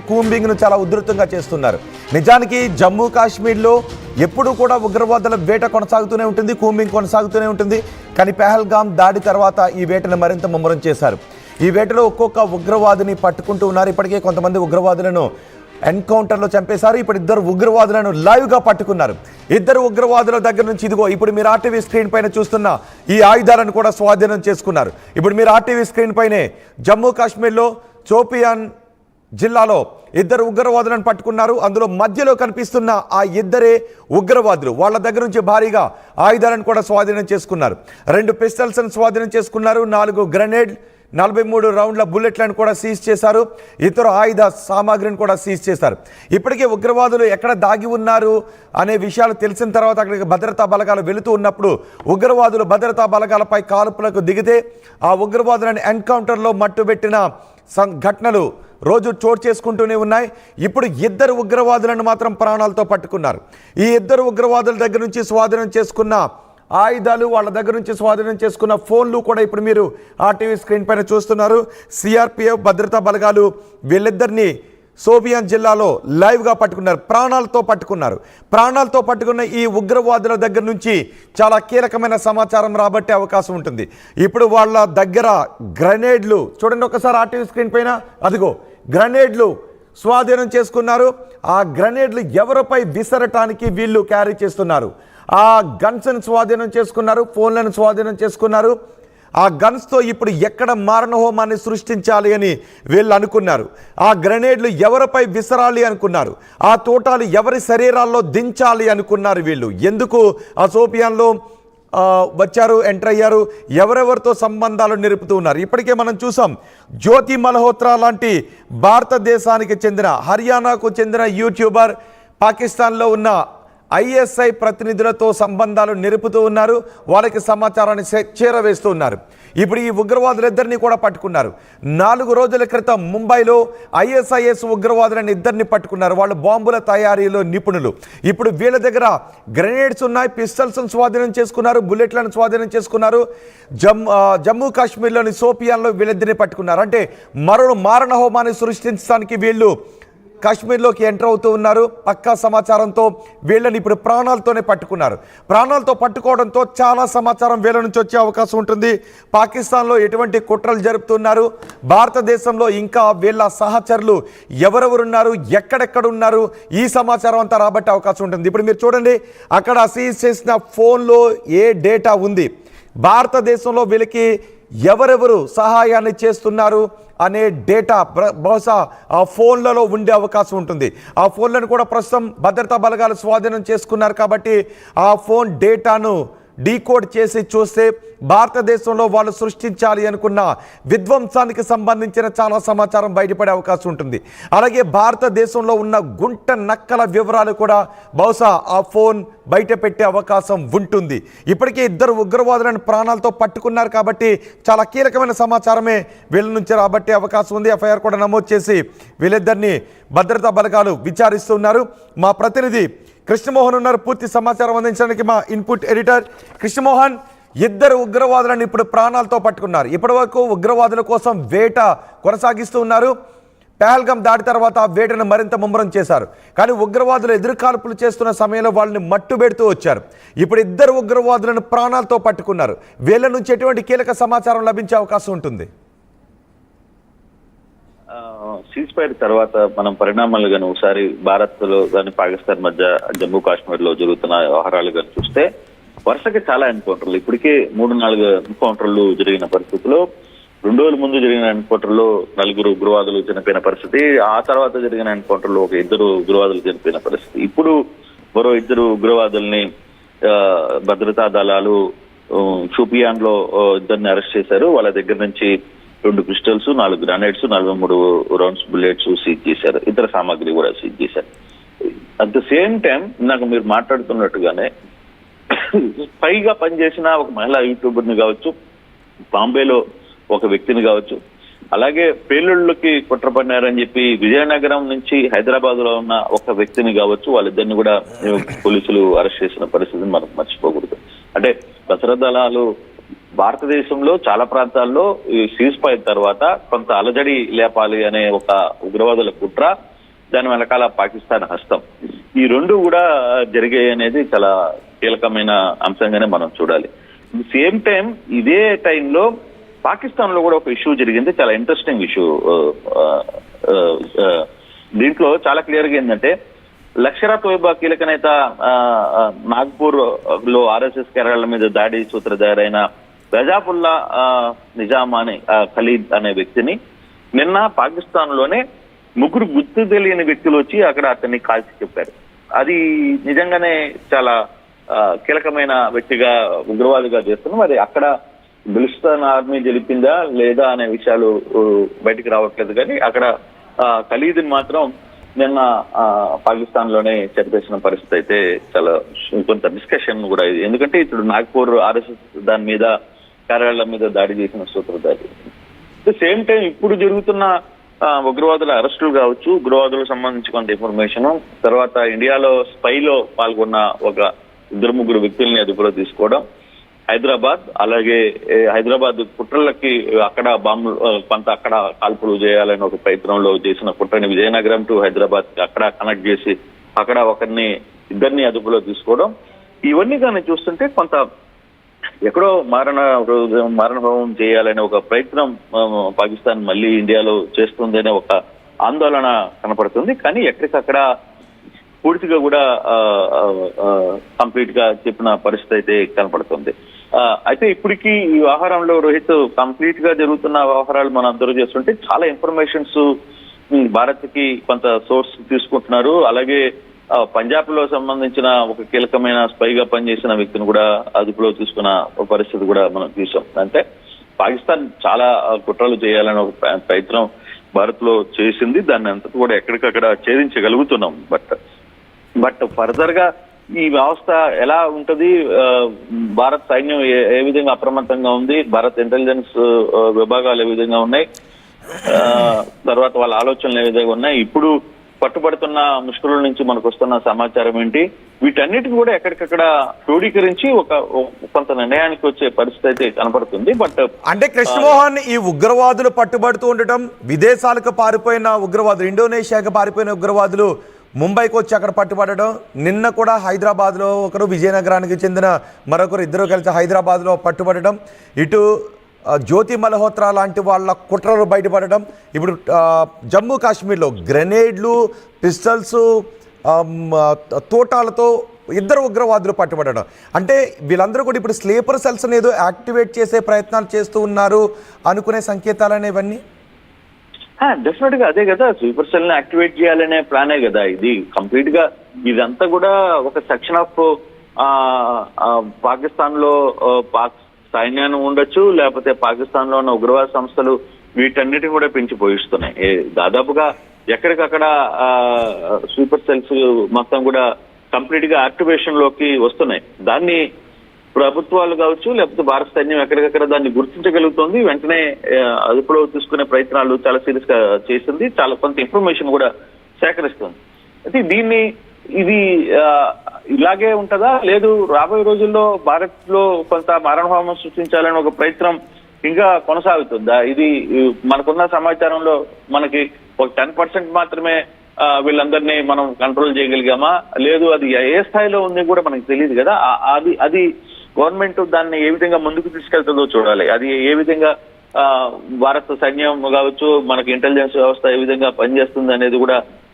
Combing ను చాలా ఉధృతంగా చేస్తున్నారు. నిజానికి జమ్మూ కాశ్మీర్లో ఎప్పుడు కూడా ఉగ్రవాదుల వేట కొనసాగుతూనే ఉంటుంది, కూంబింగ్ కొనసాగుతూనే ఉంటుంది. కానీ పెహల్గాం దాడి తర్వాత ఈ వేటను మరింత ముమ్మరం చేశారు. ఈ వేటలో ఒక్కొక్క ఉగ్రవాదిని పట్టుకుంటూ ఉన్నారు. ఇప్పటికే కొంతమంది ఉగ్రవాదులను ఎన్కౌంటర్లో చంపేశారు. ఇప్పుడు ఇద్దరు ఉగ్రవాదులను లైవ్గా పట్టుకున్నారు. ఇద్దరు ఉగ్రవాదుల దగ్గర నుంచి ఇదిగో ఇప్పుడు మీరు ఆర్టీవీ స్క్రీన్ పైన చూస్తున్న ఈ ఆయుధాలను కూడా స్వాధీనం చేసుకున్నారు. ఇప్పుడు మీరు ఆర్టీవీ స్క్రీన్ పైనే జమ్మూ కాశ్మీర్లో షోపియాన్ జిల్లాలో ఇద్దరు ఉగ్రవాదులను పట్టుకున్నారు. అందులో మధ్యలో కనిపిస్తున్న ఆ ఇద్దరే ఉగ్రవాదులు. వాళ్ళ దగ్గర నుంచి భారీగా ఆయుధాలను కూడా స్వాధీనం చేసుకున్నారు. 2 పిస్టల్స్ను స్వాధీనం చేసుకున్నారు. 4 గ్రెనేడ్, 43 రౌండ్ల బుల్లెట్లను కూడా సీజ్ చేశారు. ఇతర ఆయుధ సామాగ్రిని కూడా సీజ్ చేశారు. ఇప్పటికే ఉగ్రవాదులు ఎక్కడ దాగి ఉన్నారు అనే విషయాలు తెలిసిన తర్వాత అక్కడికి భద్రతా బలగాలు వెళుతూ ఉన్నప్పుడు ఉగ్రవాదులు భద్రతా బలగాలపై కాల్పులకు దిగితే ఆ ఉగ్రవాదులను ఎన్కౌంటర్లో మట్టుబెట్టిన ఘటనలు రోజు చోటు చేసుకుంటూనే ఉన్నాయి. ఇప్పుడు ఇద్దరు ఉగ్రవాదులను మాత్రం ప్రాణాలతో పట్టుకున్నారు. ఈ ఇద్దరు ఉగ్రవాదుల దగ్గర నుంచి స్వాధీనం చేసుకున్న ఆయుధాలు, వాళ్ళ దగ్గర నుంచి స్వాధీనం చేసుకున్న ఫోన్లు కూడా ఇప్పుడు మీరు ఆర్టీవీ స్క్రీన్ పైన చూస్తున్నారు. సిఆర్పిఎఫ్ భద్రతా బలగాలు వీళ్ళిద్దరినీ షోపియాన్ జిల్లాలో లైవ్గా పట్టుకున్నారు. ప్రాణాలతో పట్టుకున్నారు. ప్రాణాలతో పట్టుకున్న ఈ ఉగ్రవాదుల దగ్గర నుంచి చాలా కీలకమైన సమాచారం రాబట్టే అవకాశం ఉంటుంది. ఇప్పుడు వాళ్ళ దగ్గర గ్రెనేడ్లు చూడండి ఒకసారి ఆర్టీవీ స్క్రీన్ పైన, అదిగో గ్రెనేడ్లు స్వాధీనం చేసుకున్నారు. ఆ గ్రెనేడ్లు ఎవరిపై విసరటానికి వీళ్ళు క్యారీ చేస్తున్నారు. ఆ గన్స్ని స్వాధీనం చేసుకున్నారు. ఫోన్లను స్వాధీనం చేసుకున్నారు. ఆ గన్స్తో ఇప్పుడు ఎక్కడ మారణహోమాన్ని సృష్టించాలి అని వీళ్ళు అనుకున్నారు. ఆ గ్రెనేడ్లు ఎవరిపై విసరాలి అనుకున్నారు. ఆ తోటాలు ఎవరి శరీరాల్లో దించాలి అనుకున్నారు. వీళ్ళు ఎందుకు ఆ షోపియాన్లో వచ్చారు, ఎంటర్ అయ్యారు, ఎవరెవరితో సంబంధాలు నిలుపుతూ ఉన్నారు. ఇప్పటికే మనం చూసాం జ్యోతి మల్హోత్రా లాంటి భారతదేశానికి చెందిన, హర్యానాకు చెందిన యూట్యూబర్ పాకిస్తాన్లో ఉన్న ఐఎస్ఐ ప్రతినిధులతో సంబంధాలు నిలుపుతూ ఉన్నారు. వాళ్ళకి సమాచారాన్ని చేరవేస్తూ ఉన్నారు. ఇప్పుడు ఈ ఉగ్రవాదులిద్దరిని కూడా పట్టుకున్నారు. 4 రోజుల క్రితం ముంబైలో ఐఎస్ఐఎస్ ఉగ్రవాదులను ఇద్దరిని పట్టుకున్నారు. వాళ్ళు బాంబుల తయారీలో నిపుణులు. ఇప్పుడు వీళ్ళ దగ్గర గ్రెనేడ్స్ ఉన్నాయి, పిస్టల్స్ను స్వాధీనం చేసుకున్నారు, బుల్లెట్లను స్వాధీనం చేసుకున్నారు. జమ్మూ కాశ్మీర్లోని షోపియాన్లో వీళ్ళిద్దరిని పట్టుకున్నారు. అంటే మారణ హోమాన్ని సృష్టించడానికి వీళ్ళు కాశ్మీర్లోకి ఎంటర్ అవుతూ ఉన్నారు. పక్కా సమాచారంతో వీళ్ళని ఇప్పుడు ప్రాణాలతోనే పట్టుకున్నారు. ప్రాణాలతో పట్టుకోవడంతో చాలా సమాచారం వీళ్ళ నుంచి వచ్చే అవకాశం ఉంటుంది. పాకిస్తాన్లో ఎటువంటి కుట్రలు జరుపుతున్నారు, భారతదేశంలో ఇంకా వీళ్ళ సహచరులు ఎవరెవరున్నారు, ఎక్కడెక్కడ ఉన్నారు, ఈ సమాచారం అంతా రాబట్టే అవకాశం ఉంటుంది. ఇప్పుడు మీరు చూడండి అక్కడ సీజ్ చేసిన ఫోన్లో ఏ డేటా ఉంది, భారతదేశంలో వీళ్ళకి ఎవరెవరు సహాయాన్ని చేస్తున్నారు అనే డేటా బహుశా ఆ ఫోన్లలో ఉండే అవకాశం ఉంటుంది. ఆ ఫోన్లను కూడా ప్రస్తుతం భద్రతా బలగాలు స్వాధీనం చేసుకున్నారు. కాబట్టి ఆ ఫోన్ డేటాను డీకోడ్ చేసి చూస్తే భారతదేశంలో వాళ్ళు సృష్టించాలి అనుకున్న విధ్వంసానికి సంబంధించిన చాలా సమాచారం బయటపడే అవకాశం ఉంటుంది. అలాగే భారతదేశంలో ఉన్న గుంట నక్కల వివరాలు కూడా బహుశా ఆ ఫోన్ బయట పెట్టే అవకాశం ఉంటుంది. ఇప్పటికే ఇద్దరు ఉగ్రవాదులను ప్రాణాలతో పట్టుకున్నారు. కాబట్టి చాలా కీలకమైన సమాచారమే వీళ్ళ నుంచి రాబట్టే అవకాశం ఉంది. ఎఫ్ఐఆర్ కూడా నమోదు చేసి వీళ్ళిద్దరిని భద్రతా బలగాలు విచారిస్తున్నారు. మా ప్రతినిధి కృష్ణమోహన్ ఉన్నారు పూర్తి సమాచారం అందించడానికి. మా ఇన్పుట్ ఎడిటర్ కృష్ణమోహన్, ఇద్దరు ఉగ్రవాదులను ఇప్పుడు ప్రాణాలతో పట్టుకున్నారు. ఇప్పటి వరకు ఉగ్రవాదుల కోసం వేట కొనసాగిస్తూ ఉన్నారు. పెహల్గాం దాడి తర్వాత ఆ వేటను మరింత ముమ్మరం చేశారు. కానీ ఉగ్రవాదులు ఎదురుకాల్పులు చేస్తున్న సమయంలో వాళ్ళని మట్టుబెడుతూ వచ్చారు. ఇప్పుడు ఇద్దరు ఉగ్రవాదులను ప్రాణాలతో పట్టుకున్నారు. వీళ్ళ నుంచి ఎటువంటి కీలక సమాచారం లభించే అవకాశం ఉంటుంది? సీజ్ ఫైర్ తర్వాత మనం పరిణామాలు కానీ ఒకసారి భారత్ లో కానీ పాకిస్తాన్ మధ్య జమ్మూ కాశ్మీర్ లో జరుగుతున్న వ్యవహారాలు కానీ చూస్తే వరుసగా చాలా ఎన్కౌంటర్లు, ఇప్పటికే 3-4 ఎన్కౌంటర్లు జరిగిన పరిస్థితిలో 2 రోజుల ముందు జరిగిన ఎన్కౌంటర్లో 4 ఉగ్రవాదులు చనిపోయిన పరిస్థితి, ఆ తర్వాత జరిగిన ఎన్కౌంటర్లో ఒక 2 ఉగ్రవాదులు చనిపోయిన పరిస్థితి. ఇప్పుడు మరో 2 ఉగ్రవాదుల్ని భద్రతా దళాలు షోపియాన్ లో ఇద్దరిని అరెస్ట్ చేశారు. వాళ్ళ దగ్గర నుంచి 2 పిస్టల్స్, 4 గ్రానైడ్స్, 43 రౌండ్స్ బుల్లెట్స్ సీజ్ చేశారు. ఇతర సామాగ్రి కూడా సీజ్ చేశారు. అట్ ద సేమ్ టైం నాకు మీరు మాట్లాడుతున్నట్టుగానే పైగా పనిచేసిన ఒక మహిళా యూట్యూబర్ని కావచ్చు, బాంబేలో ఒక వ్యక్తిని కావచ్చు, అలాగే పేలుళ్ళకి కుట్రపడినారని చెప్పి విజయనగరం నుంచి హైదరాబాద్ లో ఉన్న ఒక వ్యక్తిని కావచ్చు, వాళ్ళిద్దరిని కూడా పోలీసులు అరెస్ట్ చేసిన పరిస్థితిని మనం మర్చిపోకూడదు. అంటే భద్రతా దళాలు భారతదేశంలో చాలా ప్రాంతాల్లో ఈ సీజ్ ఫైర్ తర్వాత కొంత అలజడి లేపాలి అనే ఒక ఉగ్రవాదుల కుట్ర, దాని వెనకాల పాకిస్తాన్ హస్తం, ఈ రెండు కూడా జరిగాయి అనేది చాలా కీలకమైన అంశంగానే మనం చూడాలి. సేమ్ టైం ఇదే టైంలో పాకిస్తాన్ లో కూడా ఒక ఇష్యూ జరిగింది, చాలా ఇంట్రెస్టింగ్ ఇష్యూ. దీంట్లో చాలా క్లియర్ గా ఏంటంటే లష్కర్ తోయిబా కీలక నేత నాగ్పూర్ లో ఆర్ఎస్ఎస్ కేరళ మీద దాడి సూత్రధారైన రజాపుల్లా నిజాం అనే ఖలీద్ అనే వ్యక్తిని నిన్న పాకిస్తాన్ లోనే ముగ్గురు గుర్తు తెలియని వ్యక్తులు వచ్చి అక్కడ అతన్ని కాల్చి చెప్పారు. అది నిజంగానే చాలా కీలకమైన వ్యక్తిగా ఉగ్రవాదిగా చేస్తున్నారు. మరి అక్కడ బలిస్తాన్ ఆర్మీ గెలిపిందా లేదా అనే విషయాలు బయటికి రావట్లేదు, కానీ అక్కడ ఖలీద్ని మాత్రం నిన్న పాకిస్తాన్ లోనే చంపేసిన పరిస్థితి అయితే చాలా కొంత డిస్కషన్ కూడా ఇది. ఎందుకంటే ఇప్పుడు నాగ్పూర్ ఆర్ఎస్ఎస్ దాని మీద కేరళ మీద దాడి చేసిన సూత్రధారి. సేమ్ టైం ఇప్పుడు జరుగుతున్న ఉగ్రవాదుల అరెస్టులు కావచ్చు, ఉగ్రవాదులకు సంబంధించి కొంత ఇన్ఫర్మేషన్, తర్వాత ఇండియాలో స్పైలో పాల్గొన్న ఒక ముగ్గురు వ్యక్తుల్ని అదుపులో తీసుకోవడం, హైదరాబాద్, అలాగే హైదరాబాద్ కుట్రలకి అక్కడ బాంబులు కొంత అక్కడ కాల్పులు చేయాలని ఒక ప్రయత్నంలో చేసిన కుట్రని విజయనగరం టు హైదరాబాద్ అక్కడ కనెక్ట్ చేసి అక్కడ ఇద్దరిని అదుపులో తీసుకోవడం, ఇవన్నీ కానీ చూస్తుంటే కొంత ఎక్కడో మారణహోమం చేయాలనే ఒక ప్రయత్నం పాకిస్తాన్ మళ్ళీ ఇండియాలో చేస్తుందనే ఒక ఆందోళన కనపడుతుంది. కానీ ఎక్కడికక్కడ పూర్తిగా కూడా కంప్లీట్ గా చెప్పిన పరిస్థితి అయితే కనపడుతుంది. అయితే ఇప్పటికీ ఈ వ్యవహారంలో రోహిత్ కంప్లీట్ గా జరుగుతున్న వ్యవహారాలు మనం అబ్జర్వ్ చేస్తుంటే చాలా ఇన్ఫర్మేషన్స్ భారత్ కి కొంత సోర్స్ తీసుకుంటున్నారు. అలాగే పంజాబ్ లో సంబంధించిన ఒక కీలకమైన స్పైగా పనిచేసిన వ్యక్తిని కూడా అదుపులో తీసుకున్న పరిస్థితి కూడా మనం చూసాం. అంటే పాకిస్తాన్ చాలా కుట్రలు చేయాలని ఒక ప్రయత్నం భారత్ లో చేసింది, దాన్ని అంతా కూడా ఎక్కడికక్కడ ఛేదించగలుగుతున్నాం. బట్ ఫర్దర్ గా ఈ వ్యవస్థ ఎలా ఉంటది, భారత్ సైన్యం ఏ విధంగా అప్రమత్తంగా ఉంది, భారత్ ఇంటెలిజెన్స్ విభాగాలు ఏ విధంగా ఉన్నాయి, తర్వాత వాళ్ళ ఆలోచనలు ఏ విధంగా ఉన్నాయి, ఇప్పుడు పట్టుబడుతున్న ముష్కరుల నుంచి మనకు వస్తున్న సమాచారం ఏంటి, వీటన్నిటిని కూడా ఎక్కడికక్కడ క్రోడీకరించి కొంత నిర్ణయానికి వచ్చే పరిస్థితి అయితే కనపడుతుంది. బట్ అంటే కృష్ణమోహన్, ఈ ఉగ్రవాదులు పట్టుబడుతూ ఉండటం, విదేశాలకు పారిపోయిన ఉగ్రవాదులు, ఇండోనేషియాకి పారిపోయిన ఉగ్రవాదులు ముంబైకి వచ్చి అక్కడ పట్టుబడడం, నిన్న కూడా హైదరాబాద్లో ఒకరు, విజయనగరానికి చెందిన మరొకరు, ఇద్దరు కలిసి హైదరాబాద్లో పట్టుబడడం, ఇటు జ్యోతి మల్హోత్రా లాంటి వాళ్ళ కుట్రలు బయటపడడం, ఇప్పుడు జమ్మూ కాశ్మీర్లో గ్రెనేడ్లు, పిస్టల్స్, తోటాలతో ఇద్దరు ఉగ్రవాదులు పట్టుబడడం. అంటే వీళ్ళందరూ కూడా ఇప్పుడు స్లీపర్ సెల్స్ ఏదో యాక్టివేట్ చేసే ప్రయత్నాలు చేస్తూ ఉన్నారు అనుకునే సంకేతాలనే ఇవన్నీ. డెఫినెట్ గా అదే కదా, స్లీపర్ సెల్ ని యాక్టివేట్ చేయాలనే ప్లానే కదా ఇది. కంప్లీట్ గా ఇదంతా కూడా ఒక సెక్షన్ ఆఫ్ పాకిస్తాన్ లో సైన్యాన్ని ఉండొచ్చు, లేకపోతే పాకిస్తాన్ లో ఉన్న ఉగ్రవాద సంస్థలు వీటన్నిటిని కూడా పెంచి పోయిస్తున్నాయి. దాదాపుగా ఎక్కడికక్కడ స్లీపర్ సెల్స్ మొత్తం కూడా కంప్లీట్ గా యాక్టివేషన్ లోకి వస్తున్నాయి. దాన్ని ప్రభుత్వాలు కావచ్చు, లేకపోతే భారత సైన్యం ఎక్కడికక్కడ దాన్ని గుర్తించగలుగుతుంది, వెంటనే అదుపులో తీసుకునే ప్రయత్నాలు చాలా సీరియస్ గా చేసింది, చాలా కొంత ఇన్ఫర్మేషన్ కూడా సేకరిస్తుంది. అయితే ఇది ఇలాగే ఉంటుందా, లేదు రాబోయే రోజుల్లో భారత్ లో కొంత మారణహోమం సృష్టించాలని ఒక ప్రయత్నం ఇంకా కొనసాగుతుందా? ఇది మనకున్న సమాచారంలో మనకి ఒక 10% మాత్రమే వీళ్ళందరినీ మనం కంట్రోల్ చేయగలిగామా, లేదు అది ఏ స్థాయిలో ఉంది కూడా మనకి తెలియదు కదా. అది గవర్నమెంట్ దాన్ని ఏ విధంగా ముందుకు తీసుకెళ్తుందో చూడాలి. అది ఏ విధంగా భారత సైన్యం కావచ్చు, మనకి ఇంటెలిజెన్స్ వ్యవస్థ ఏ విధంగా పనిచేస్తుంది అనేది కూడా